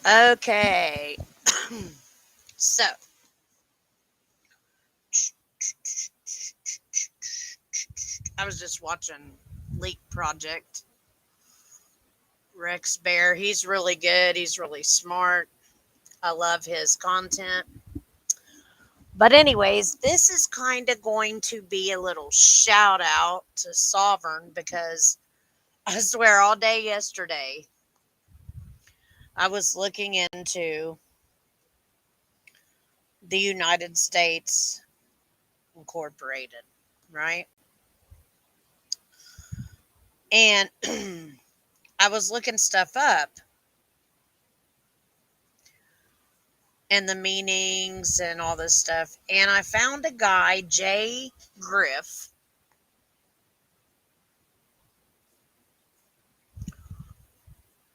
Okay. So, I was just watching Leak Project. Rex Bear, he's really good. He's really smart. I love his content. But, anyways, this is kind of going to be a little shout out to Sovereign because I swear all day yesterday I was looking into the United States Incorporated, right? And I was looking stuff up and the meanings and all this stuff. And I found a guy, Griff.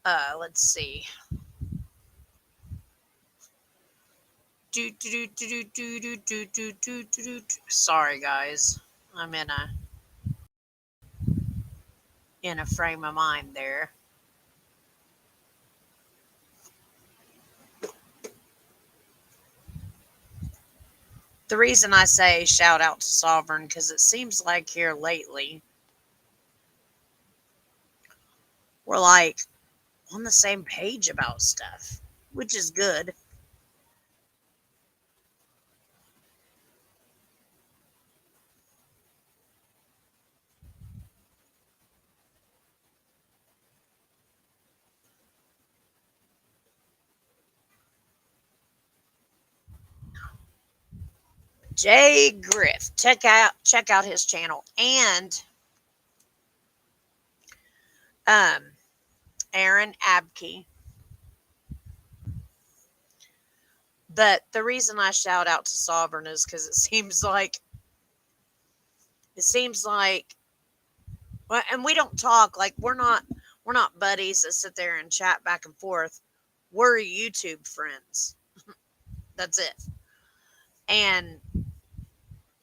Let's see. Sorry, guys. I'm in a frame of mind there. The reason I say shout out to Sovereign because it seems like here lately we're like on the same page about stuff, which is good. Griff. Check out his channel and um Aaron Abke. But the reason I shout out to Sovereign is because it seems like well, and we don't talk like we're not buddies that sit there and chat back and forth. We're YouTube friends. That's it. And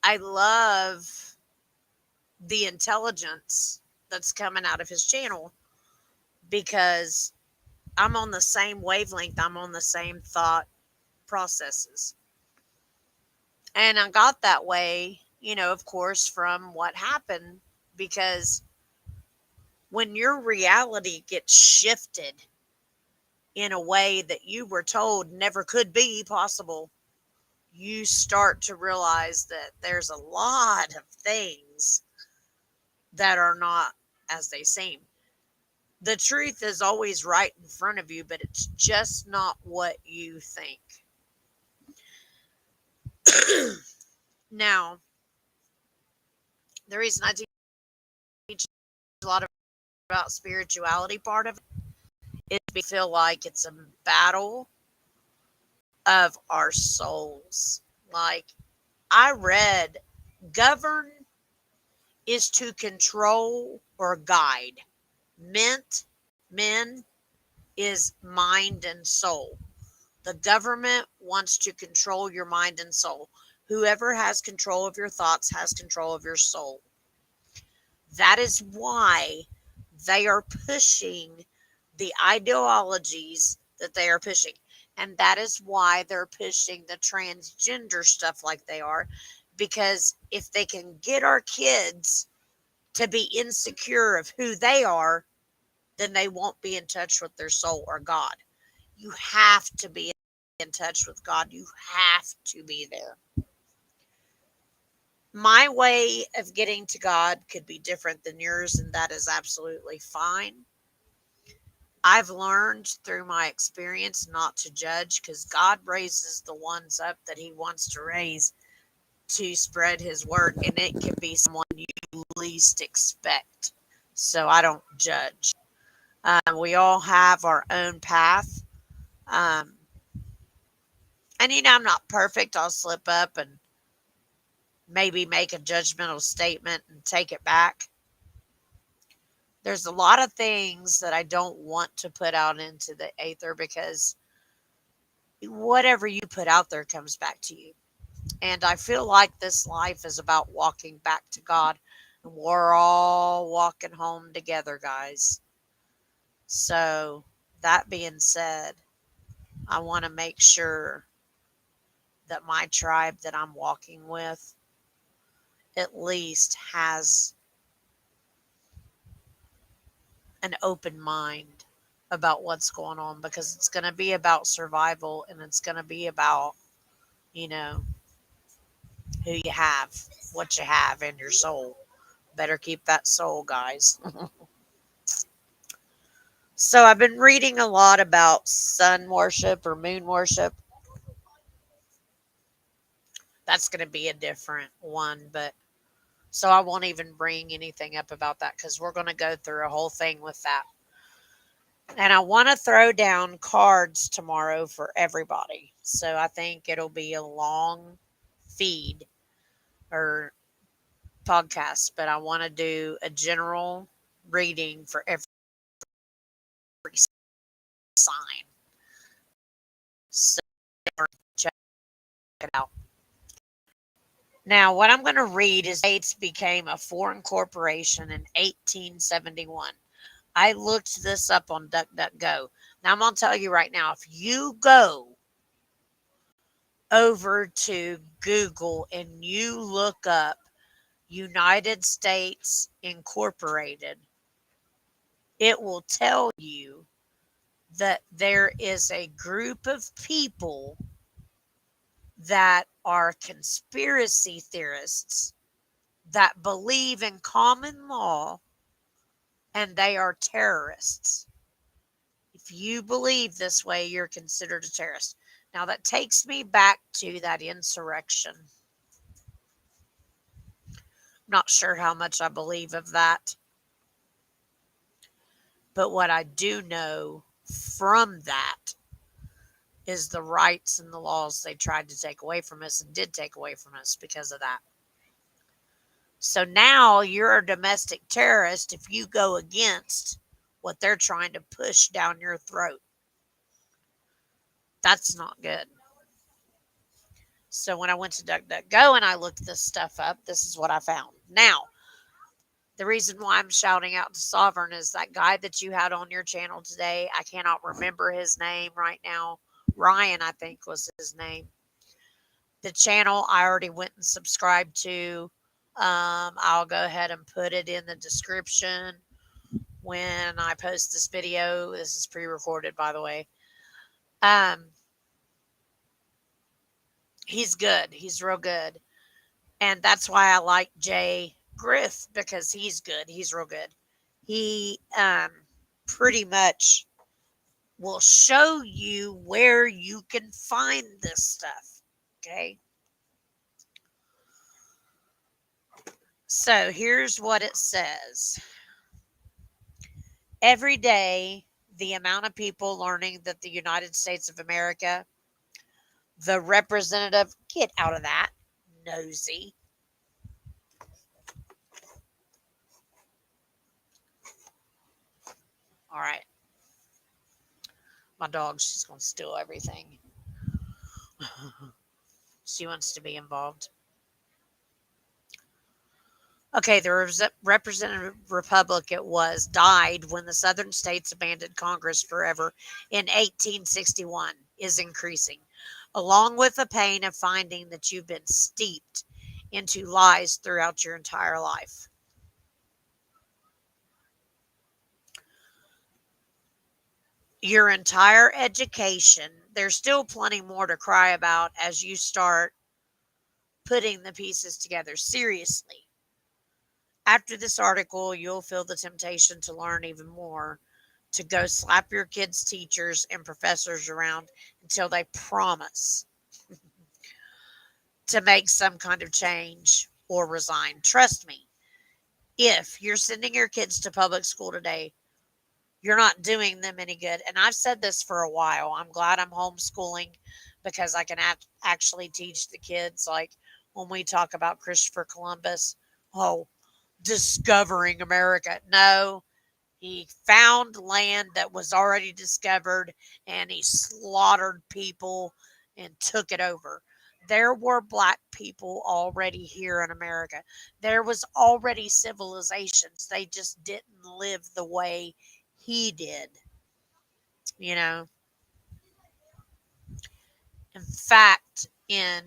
I love the intelligence that's coming out of his channel because I'm on the same wavelength. I'm on the same thought processes. And I got that way, of course, from what happened because when your reality gets shifted in a way that you were told never could be possible, you start to realize that there's a lot of things that are not as they seem. The truth is always right in front of you, but it's just not what you think. Now, the reason I teach a lot about spirituality part of it is because I feel like it's a battle of our souls. Like I read, govern is to control or guide. Meant, men is mind and soul. The government wants to control your mind and soul. Whoever has control of your thoughts has control of your soul. That is why they are pushing the ideologies that they are pushing. And that is why they're pushing the transgender stuff like they are. Because if they can get our kids to be insecure of who they are, then they won't be in touch with their soul or God. You have to be in touch with God. You have to be there. My way of getting to God could be different than yours, and that is absolutely fine. I've learned through my experience not to judge because God raises the ones up that He wants to raise to spread His word, and it can be someone you least expect. So I don't judge. We all have our own path. Um, and I'm not perfect. I'll slip up and maybe make a judgmental statement and take it back. There's a lot of things that I don't want to put out into the aether because whatever you put out there comes back to you. And I feel like this life is about walking back to God. And we're all walking home together, guys. So, that being said, I want to make sure that my tribe that I'm walking with at least has an open mind about what's going on, because it's going to be about survival, and it's going to be about, you know, who you have, what you have in your soul. Better keep that soul, guys. So I've been reading a lot about sun worship or moon worship. That's going to be a different one, but so I won't even bring anything up about that because we're going to go through a whole thing with that. And I want to throw down cards tomorrow for everybody. So I think it'll be a long feed or podcast, but I want to do a general reading for every sign. So check it out. Now, what I'm going to read is States became a foreign corporation in 1871. I looked this up on DuckDuckGo. Now, I'm going to tell you right now, if you go over to Google and you look up United States Incorporated, it will tell you that there is a group of people that are conspiracy theorists that believe in common law, and they are terrorists. If you believe this way, you're considered a terrorist. Now, that takes me back to that insurrection. Not sure how much I believe of that. But what I do know from that is the rights and the laws they tried to take away from us and did take away from us because of that. So now you're a domestic terrorist if you go against what they're trying to push down your throat. That's not good. So when I went to DuckDuckGo and I looked this stuff up, this is what I found. Now, the reason why I'm shouting out to Sovereign is that guy that you had on your channel today. I cannot remember his name right now. Ryan, I think, was his name. The channel I already went and subscribed to. I'll go ahead and put it in the description when I post this video. This is pre-recorded, by the way. Um, he's good. He's real good. And that's why I like Griff, because he's good. He's real good. He pretty much will show you where you can find this stuff. Okay. So here's what it says. Every day, the amount of people learning that the United States of America, the representative, get out of that, nosy. All right. My dog, she's going to steal everything. She wants to be involved. Okay, the representative republic it was died when the southern states abandoned Congress forever in 1861 is increasing, along with the pain of finding that you've been steeped into lies throughout your entire life. Your entire education, there's still plenty more to cry about as you start putting the pieces together seriously. After this article, you'll feel the temptation to learn even more, to go slap your kids' teachers and professors around until they promise to make some kind of change or resign. Trust me, if you're sending your kids to public school today, you're not doing them any good. And I've said this for a while. I'm glad I'm homeschooling because I can actually teach the kids. Like when we talk about Christopher Columbus, oh, discovering America. No, he found land that was already discovered and he slaughtered people and took it over. There were black people already here in America. There was already civilizations. They just didn't live the way he did, you know. In fact, in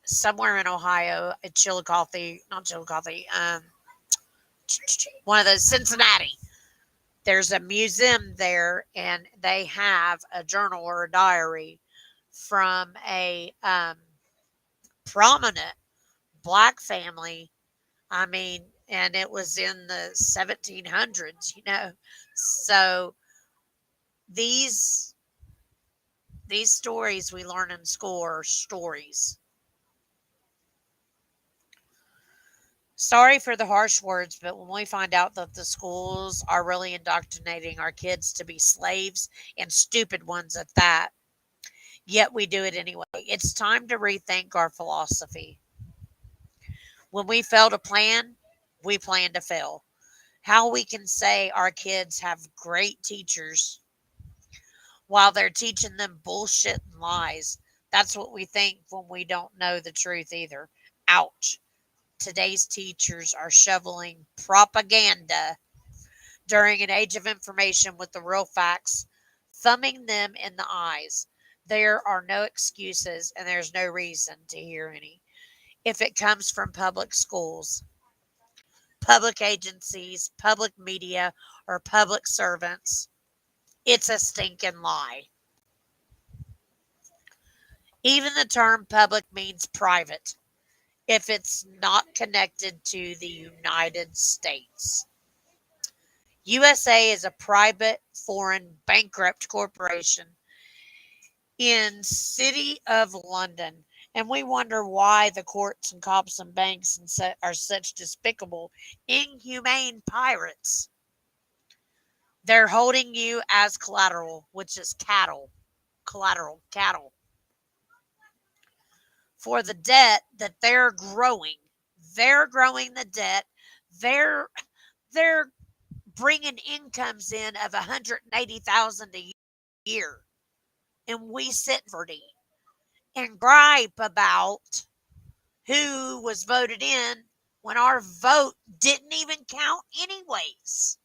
somewhere in Ohio, at not Chillicothe, one of those, Cincinnati, there's a museum there, and they have a journal or a diary from a prominent black family. I mean, and it was in the 1700s, So these these stories we learn in school are stories. Sorry for the harsh words, but when we find out that the schools are really indoctrinating our kids to be slaves, and stupid ones at that, yet we do it anyway, it's time to rethink our philosophy. When we fail to plan, we plan to fail. How we can say our kids have great teachers while they're teaching them bullshit and lies. That's what we think when we don't know the truth either. Ouch. Today's teachers are shoveling propaganda during an age of information with the real facts, thumbing them in the eyes. There are no excuses, and there's no reason to hear any. If it comes from public schools, public agencies, public media, or public servants, it's a stinking lie. Even the term public means private if it's not connected to the United States. USA is a private, foreign, bankrupt corporation in City of London, and we wonder why the courts and cops and banks are such despicable, inhumane pirates. They're holding you as collateral, which is cattle, cattle, for the debt that they're growing. They're growing the debt. They're they're bringing incomes in of 180,000 a year, and we sit and gripe about who was voted in when our vote didn't even count anyways.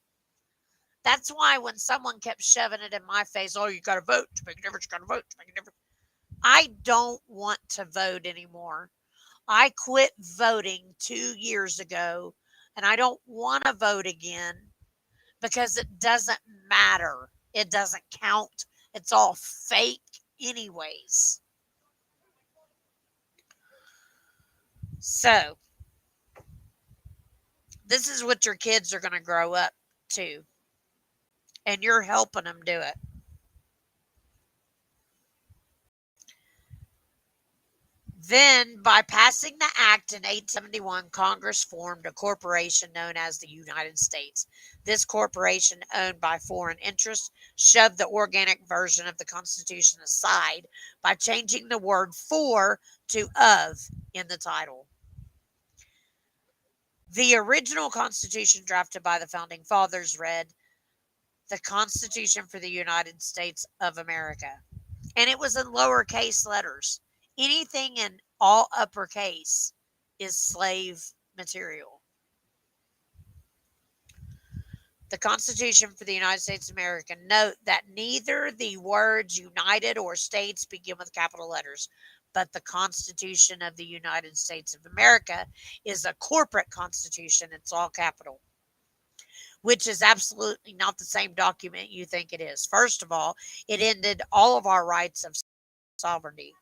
That's why when someone kept shoving it in my face, oh, you got to vote to make a difference, you got to vote to make a difference. I don't want to vote anymore. I quit voting 2 years ago, and I don't want to vote again because it doesn't matter. It doesn't count. It's all fake, anyways. So, this is what your kids are going to grow up to, and you're helping them do it. Then, by passing the act in 1871, Congress formed a corporation known as the United States. This corporation, owned by foreign interests, shoved the organic version of the Constitution aside by changing the word for to of in the title. The original Constitution drafted by the Founding Fathers read, "The Constitution for the United States of America." And it was in lowercase letters. Anything in all uppercase is slave material. The Constitution for the United States of America. Note that neither the words United or States begin with capital letters, but the Constitution of the United States of America is a corporate constitution. It's all capital, which is absolutely not the same document you think it is. First of all, it ended all of our rights of sovereignty.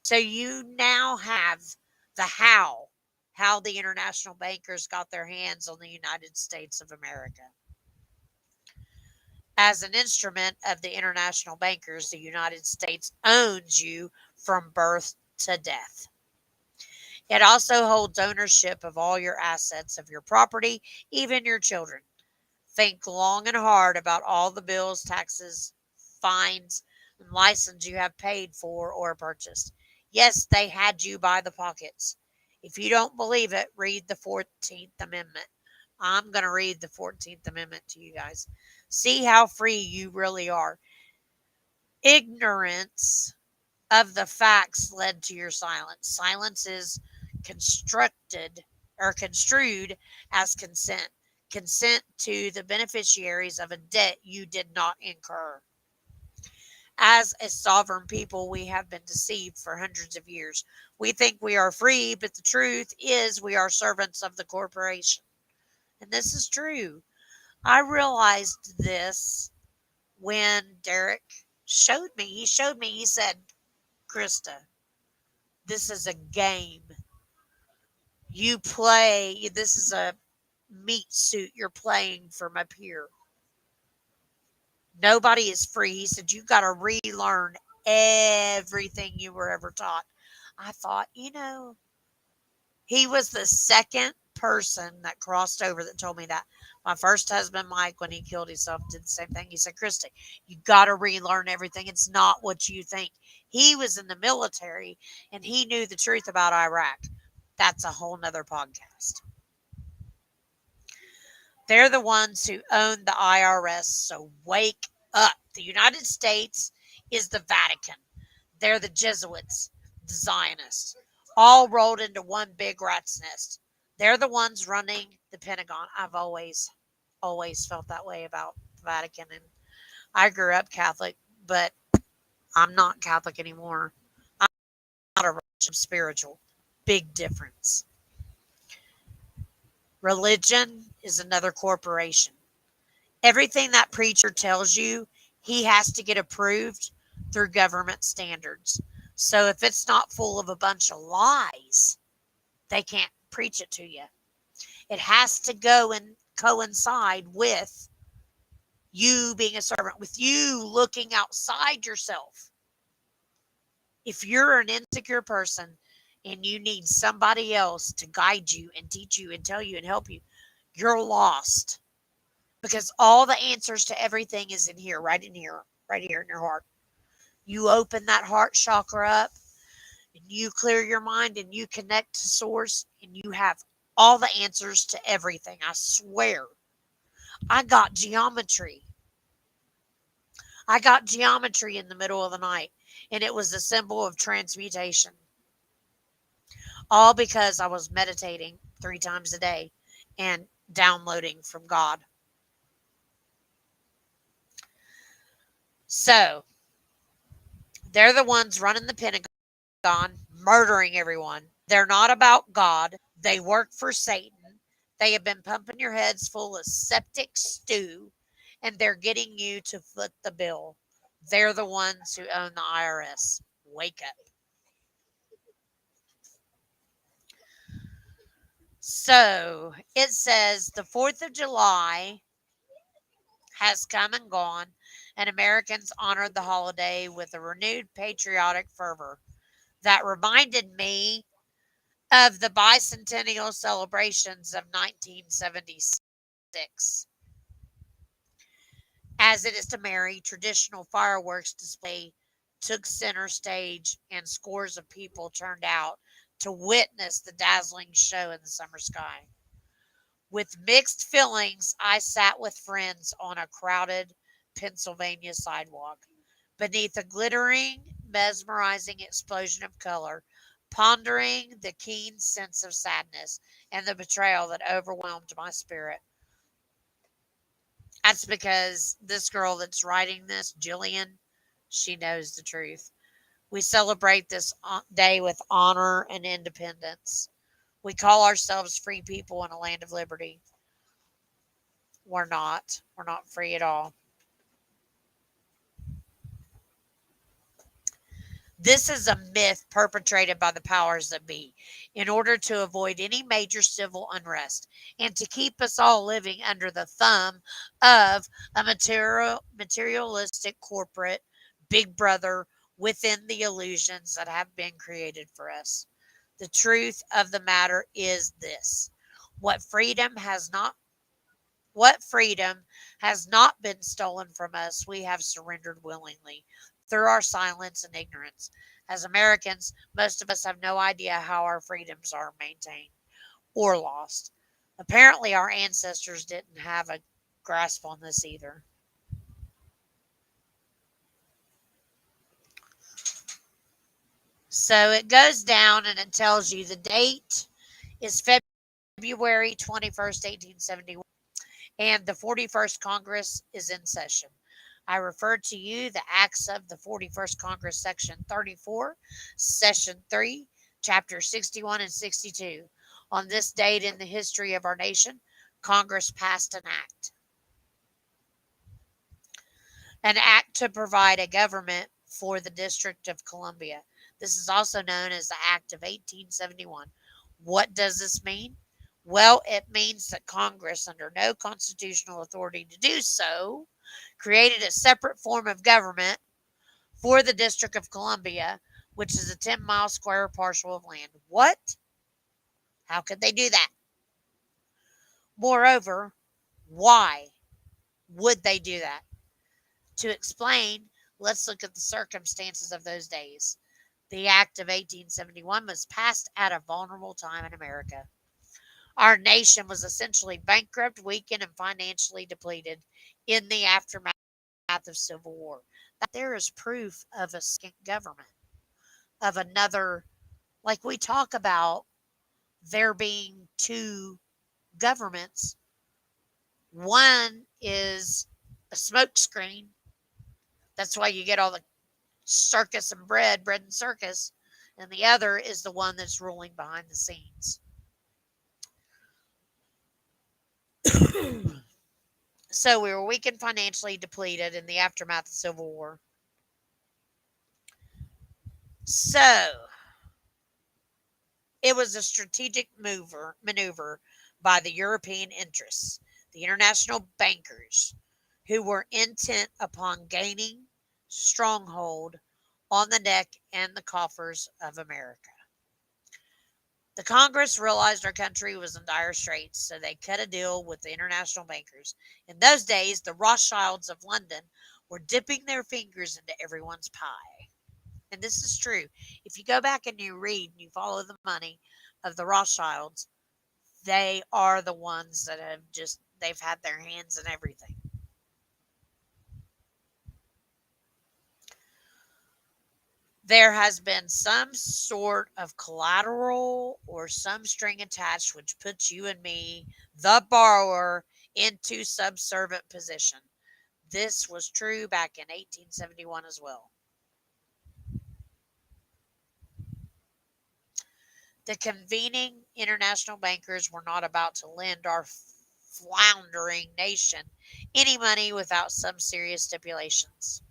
So you now have the how the international bankers got their hands on the United States of America. As an instrument of the international bankers, the United States owns you from birth to death. It also holds ownership of all your assets, of your property, even your children. Think long and hard about all the bills, taxes, fines, and license you have paid for or purchased. Yes, they had you by the pockets. If you don't believe it, read the 14th Amendment. I'm going to read the 14th Amendment to you guys. See how free you really are. Ignorance of the facts led to your silence. Silence is constructed or construed as consent. Consent to the beneficiaries of a debt you did not incur. As a sovereign people, we have been deceived for hundreds of years. We think we are free, but the truth is we are servants of the corporation. And this is true. I realized this when Derek showed me. He showed me, he said, Krista, this is a game. You play, this is a meat suit you're playing from up here. Nobody is free. He said, you got to relearn everything you were ever taught. I thought, he was the second person that crossed over that told me that. My first husband, Mike, when he killed himself, did the same thing. He said, Christy, you got to relearn everything. It's not what you think. He was in the military and he knew the truth about Iraq. That's a whole nother podcast. They're the ones who own the IRS, so wake up. The United States is the Vatican. They're the Jesuits, the Zionists, all rolled into one big rat's nest. They're the ones running the Pentagon. I've always felt that way about the Vatican. And I grew up Catholic, but I'm not Catholic anymore. I'm not a religion, I'm spiritual. Big difference. Religion is another corporation. Everything that preacher tells you, he has to get approved through government standards. So if it's not full of a bunch of lies, they can't preach it to you. It has to go and coincide with you being a servant, with you looking outside yourself. If you're an insecure person and you need somebody else to guide you and teach you and tell you and help you, you're lost. Because all the answers to everything is in here, right in your heart. You open that heart chakra up and you clear your mind and you connect to source and you have all the answers to everything. I swear. I got geometry. I got geometry in the middle of the night and it was a symbol of transmutation. All because I was meditating 3 times a day and downloading from God. So, they're the ones running the Pentagon, murdering everyone. They're not about God. They work for Satan. They have been pumping your heads full of septic stew, and they're getting you to foot the bill. They're the ones who own the IRS. Wake up. So it says the 4th of July has come and gone, and Americans honored the holiday with a renewed patriotic fervor. That reminded me of the bicentennial celebrations of 1976. As it is customary, traditional fireworks display took center stage, and scores of people turned out to witness the dazzling show in the summer sky. With mixed feelings, I sat with friends on a crowded Pennsylvania sidewalk. Beneath a glittering, mesmerizing explosion of color, pondering the keen sense of sadness and the betrayal that overwhelmed my spirit. That's because this girl that's writing this, Jillian, she knows the truth. We celebrate this day with honor and independence. We call ourselves free people in a land of liberty. We're not. We're not free at all. This is a myth perpetrated by the powers that be in order to avoid any major civil unrest and to keep us all living under the thumb of a materialistic corporate big brother within the illusions that have been created for us. The truth of the matter is this. What freedom has not what freedom has not been stolen from us, we have surrendered willingly through our silence and ignorance. As Americans, most of us have no idea how our freedoms are maintained or lost. Apparently, our ancestors didn't have a grasp on this either. So it goes down and it tells you the date is February 21st, 1871, and the 41st Congress is in session. I refer to you the Acts of the 41st Congress, Section 34, Session 3, Chapter 61 and 62. On this date in the history of our nation, Congress passed an act to provide a government for the District of Columbia. This is also known as the Act of 1871. What does this mean? Well, it means that Congress, under no constitutional authority to do so, created a separate form of government for the District of Columbia, which is a 10-mile square parcel of land. What? How could they do that? Moreover, why would they do that? To explain, let's look at the circumstances of those days. The Act of 1871 was passed at a vulnerable time in America. Our nation was essentially bankrupt, weakened, and financially depleted in the aftermath of Civil War. There is proof of a second government, of another, like we talk about there being two governments. One is a smokescreen. That's why you get all the circus and bread and circus. And the other is the one that's ruling behind the scenes. So we were weak and financially depleted in the aftermath of Civil War. So it was a strategic maneuver by the European interests, the international bankers, who were intent upon gaining stronghold on the neck and the coffers of America. The Congress realized our country was in dire straits, so they cut a deal with the international bankers. In those days, the Rothschilds of London were dipping their fingers into everyone's pie. And this is true. If you go back and you read and you follow the money of the Rothschilds, they are the ones that they've had their hands in everything. There has been some sort of collateral or some string attached which puts you and me, the borrower, into subservient position. This was true back in 1871 as well. The convening international bankers were not about to lend our floundering nation any money without some serious stipulations.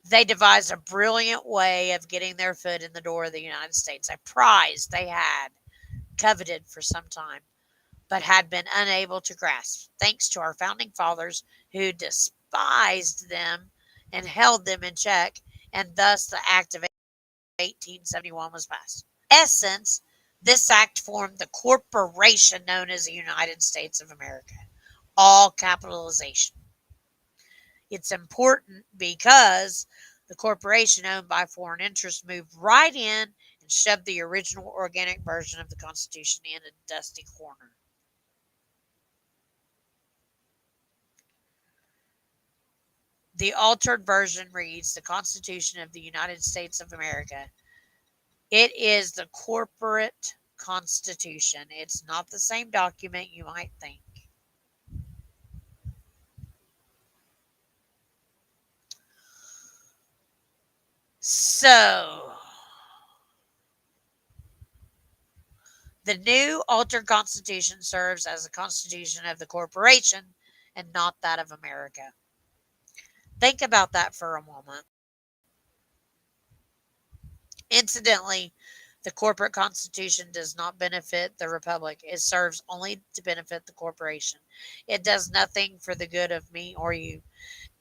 They devised a brilliant way of getting their foot in the door of the United States, a prize they had coveted for some time, but had been unable to grasp, thanks to our founding fathers who despised them and held them in check, and thus the Act of 1871 was passed. In essence, this act formed the corporation known as the United States of America, all capitalization. It's important because the corporation owned by foreign interests moved right in and shoved the original organic version of the Constitution in a dusty corner. The altered version reads the Constitution of the United States of America. It is the corporate constitution. It's not the same document you might think. So, the new altered constitution serves as the constitution of the corporation and not that of America. Think about that for a moment. Incidentally, the corporate constitution does not benefit the republic. It serves only to benefit the corporation. It does nothing for the good of me or you,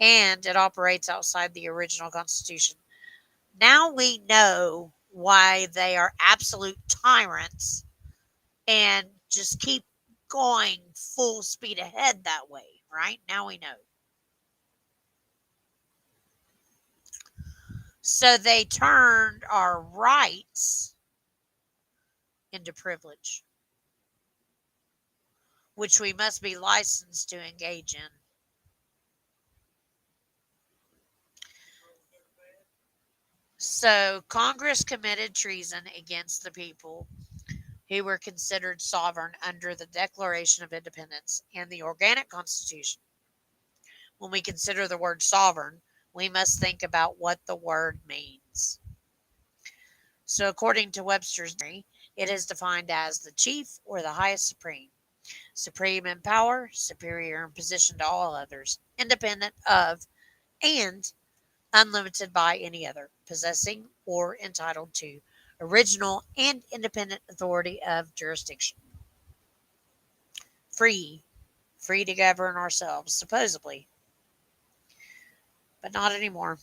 and it operates outside the original constitution. Now we know why they are absolute tyrants and just keep going full speed ahead that way, right? Now we know. So they turned our rights into privilege, which we must be licensed to engage in. So Congress committed treason against the people who were considered sovereign under the Declaration of Independence and the Organic Constitution. When we consider the word sovereign, we must think about what the word means. So, according to Webster's dictionary, it is defined as the chief or the highest supreme, supreme in power, superior in position to all others, independent of, and unlimited by any other, possessing or entitled to original and independent authority of jurisdiction. Free, free to govern ourselves, supposedly, but not anymore.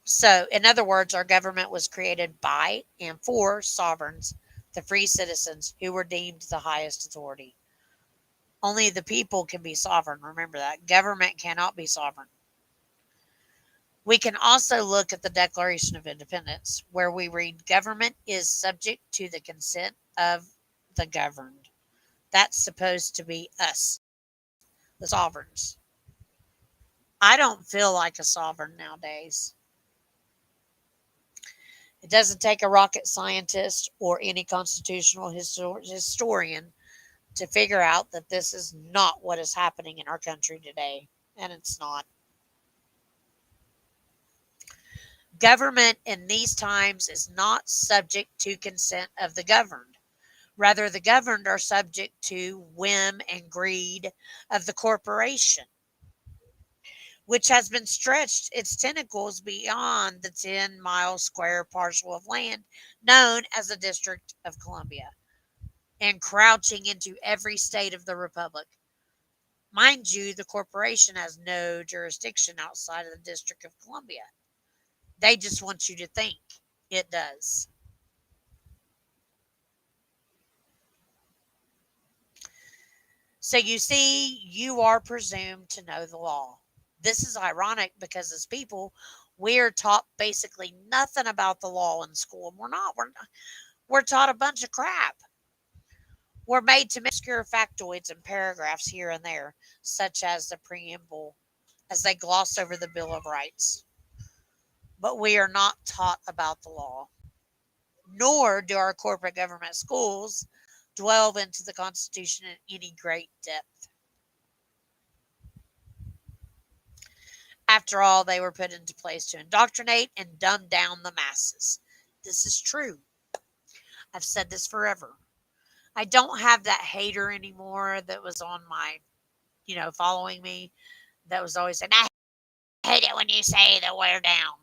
So, in other words, our government was created by and for sovereigns, the free citizens who were deemed the highest authority. Only the people can be sovereign. Remember that. Government cannot be sovereign. We can also look at the Declaration of Independence, where we read government is subject to the consent of the governed. That's supposed to be us, the sovereigns. I don't feel like a sovereign nowadays. It doesn't take a rocket scientist or any constitutional historian to figure out that this is not what is happening in our country today. And it's not. Government in these times is not subject to consent of the governed. Rather, the governed are subject to whim and greed of the corporation, which has been stretched its tentacles beyond the 10-mile square parcel of land known as the District of Columbia and crouching into every state of the Republic. Mind you, the corporation has no jurisdiction outside of the District of Columbia. They just want you to think it does. So you see, you are presumed to know the law. This is ironic because as people, we're taught basically nothing about the law in school. We're taught a bunch of crap. We're made to obscure factoids and paragraphs here and there, such as the preamble, as they gloss over the Bill of Rights. But we are not taught about the law, nor do our corporate government schools delve into the Constitution in any great depth. After all, they were put into place to indoctrinate and dumb down the masses. This is true. I've said this forever. I don't have that hater anymore that was on my, following me, that was always saying, I hate it when you say that we're down.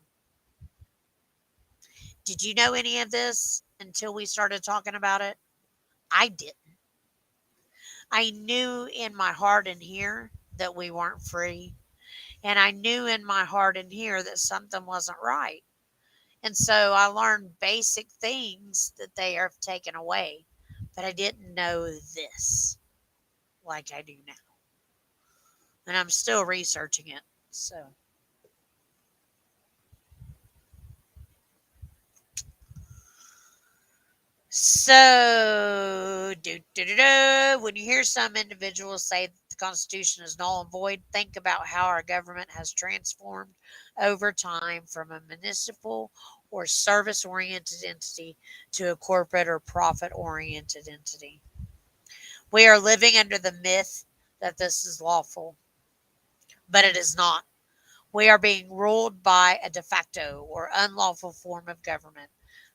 Did you know any of this until we started talking about it? I didn't. I knew in my heart and here that we weren't free. And I knew in my heart and here that something wasn't right. And so I learned basic things that they have taken away. But I didn't know this like I do now. And I'm still researching it. So, when you hear some individuals say that the Constitution is null and void, think about how our government has transformed over time from a municipal or service oriented entity to a corporate or profit oriented entity. We are living under the myth that this is lawful, but it is not. We are being ruled by a de facto or unlawful form of government,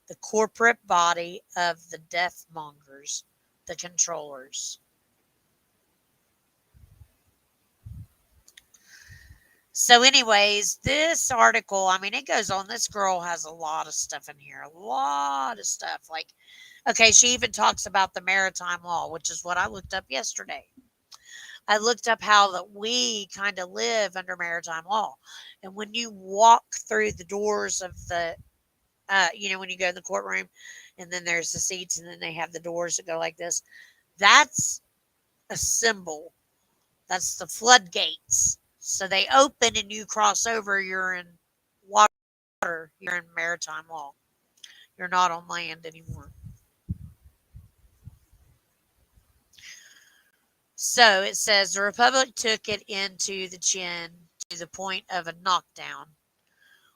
the corporate body of the death mongers, the controllers. So, anyways, this article, it goes on. This girl has a lot of stuff in here, a lot of stuff. Okay, she even talks about the maritime law, which is what I looked up yesterday. I looked up how that we kind of live under maritime law. And when you walk through the doors of the, when you go in the courtroom and then there's the seats and then they have the doors that go like this, that's a symbol. That's the floodgates. So they open and you cross over, you're in water, you're in maritime law. You're not on land anymore. So it says the Republic took it into the chin to the point of a knockdown.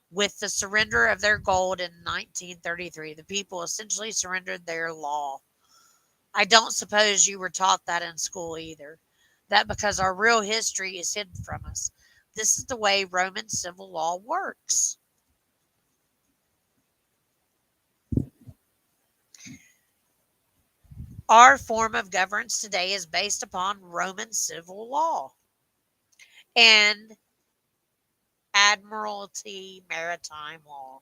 With the surrender of their gold in 1933, the people essentially surrendered their law. I don't suppose you were taught that in school either. That because our real history is hidden from us. This is the way Roman civil law works. Our form of governance today is based upon Roman civil law and admiralty maritime law,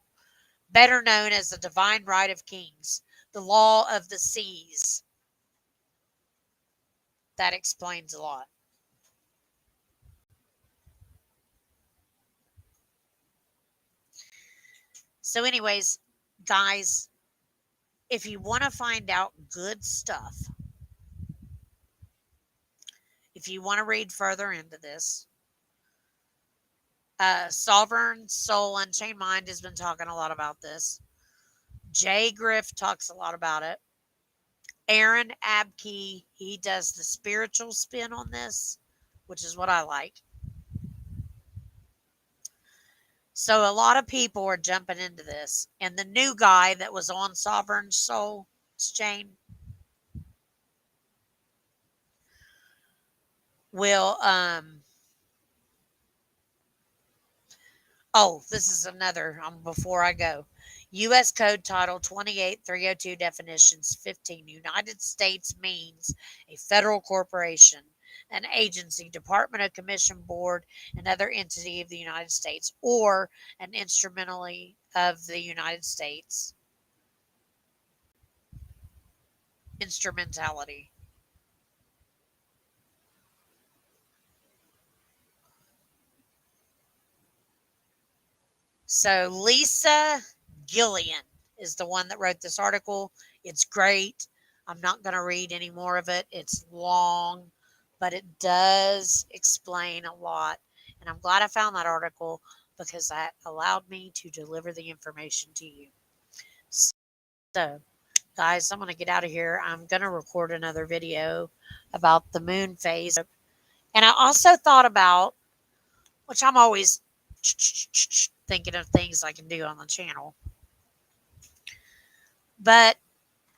better known as the divine right of kings, the law of the seas. That explains a lot. So, anyways, guys, if you want to find out good stuff, if you want to read further into this, Sovereign Soul Unchained Mind has been talking a lot about this. Griff talks a lot about it. Aaron Abke, he does the spiritual spin on this, which is what I like. So a lot of people are jumping into this. And the new guy that was on Sovereign Soul Chain will oh, this is another before I go. U.S. Code Title 28302 Definitions 15. United States means a federal corporation, an agency, department, a commission, board, another entity of the United States, or an instrumentally of the United States. Instrumentality. So Lisa Gillian is the one that wrote this article. It's great. I'm not going to read any more of it. It's long, but it does explain a lot. And I'm glad I found that article because that allowed me to deliver the information to you. So, guys, I'm going to get out of here. I'm going to record another video about the moon phase. And I also thought about, which I'm always thinking of things I can do on the channel. But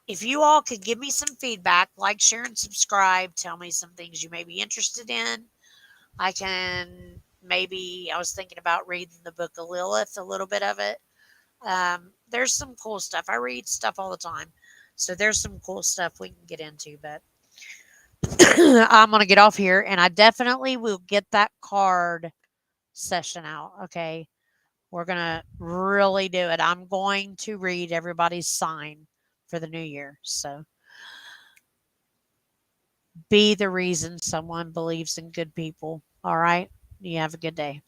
if you all could give me some feedback, like, share, and subscribe, tell me some things you may be interested in. I can maybe, I was thinking about reading the book of Lilith, a little bit of it. There's some cool stuff. I read stuff all the time. So there's some cool stuff we can get into. But I'm going to get off here and I definitely will get that card session out. Okay. We're going to really do it. I'm going to read everybody's sign for the new year. So be the reason someone believes in good people. All right. You have a good day.